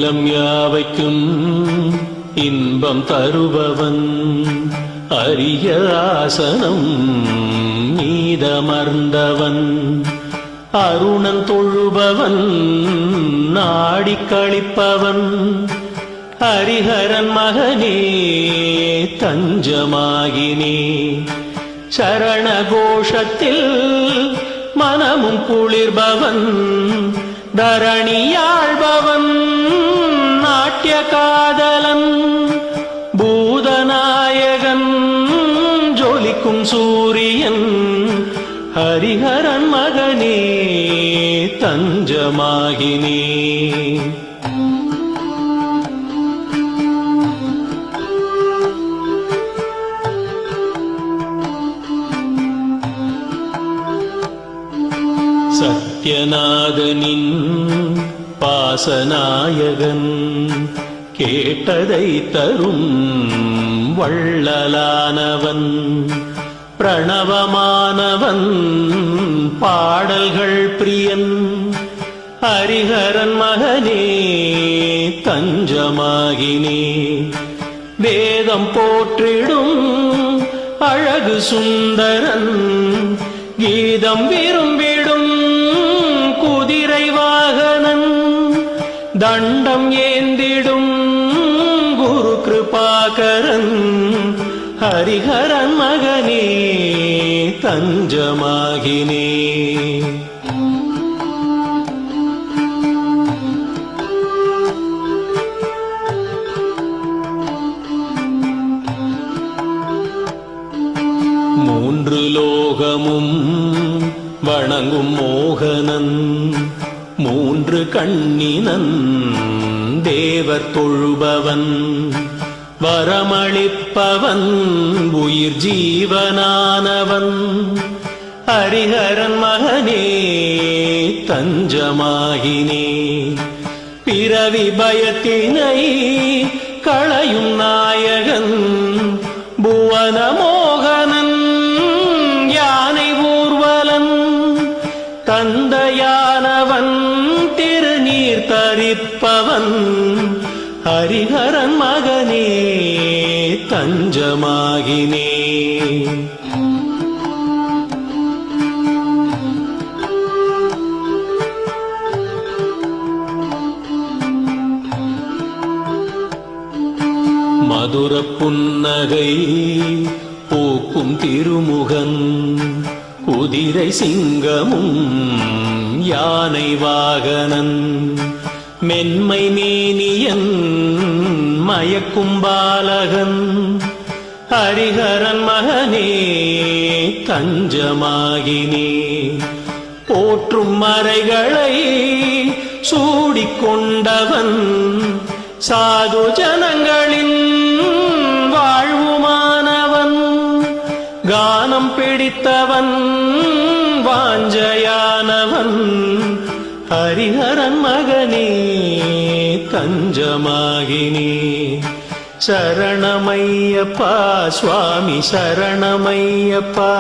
அகிலம் யாவைக்கும் இன்பம் தருபவன் அரிய ஆசனம் மீதமர்ந்தவன் அருணன் தொழுபவன் நாடிக் களிப்பவன் ஹரிஹரன் மகனே தஞ்சமாகினே சரண கோஷத்தில் மனமும் குளிர்பவன் தரணியாழ்பவன் நாட்டிய காதலன் பூதநாயகன் ஜொலிக்கும் சூரியன் ஹரிஹரன் மகனே தஞ்சமாகினே சத்யநாதனின் பாசநாயகன் கேட்டதை தரும் வள்ளலானவன் பிரணவமானவன் பாடல்கள் பிரியன் ஹரிஹரன் மகனே தஞ்சமாகினே வேதம் போற்றிடும் அழகு சுந்தரன் கீதம் விரும்பிடும் குதிரை வாகனன் தண்டம் ஏந்திடும் குரு கிருபாகரன் ஹரிஹரன் மகனே தஞ்சமாகினே மூன்று லோகமும் வணங்கும் மோகனன் மூன்று கண்ணினன் தேவர் தொழுபவன் வரமளிப்பவன் உயிர் ஜீவனானவன் ஹரிஹரன் மகனே தஞ்சமாகினே பிறவி பயத்தினை களையும் நாயகன் புவன மோகனன் யானை ஊர்வலன் தந்தையானவன் திருநீர் தரிப்பவன் ஹரிஹரன் மகனே தஞ்சமாகினே மதுர புன்னகை பூக்கும் திருமுகன் குதிரை சிங்கமும் யானை வாகனன் மென்மை மேனியன் மயக்கும் பாலகன் ஹரிஹரன் மகனே தஞ்சமாகினே போற்றும் மறைகளை சூடிக்கொண்டவன் சாது ஜனங்களின் வாழ்வுமானவன் கானம் பிடித்தவன் வாஞ்சையானவன் ஹரிஹரன் மகனே தஞ்சமாகினே சரணமையப்பா சுவாமி சரணமையப்பா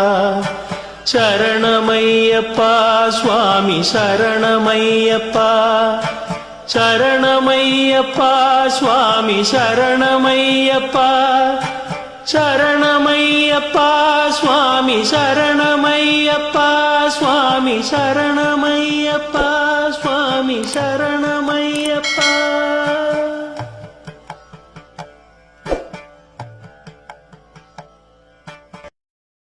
சரணமையப்பா சுவாமி சரணமையப்பா சரணமையப்பா சுவாமி சரணமையப்பா சரணமையப்பா சுவாமி சரணமையப்பா சுவாமி சரணமையப்பா சுவாமி சரணமையப்பா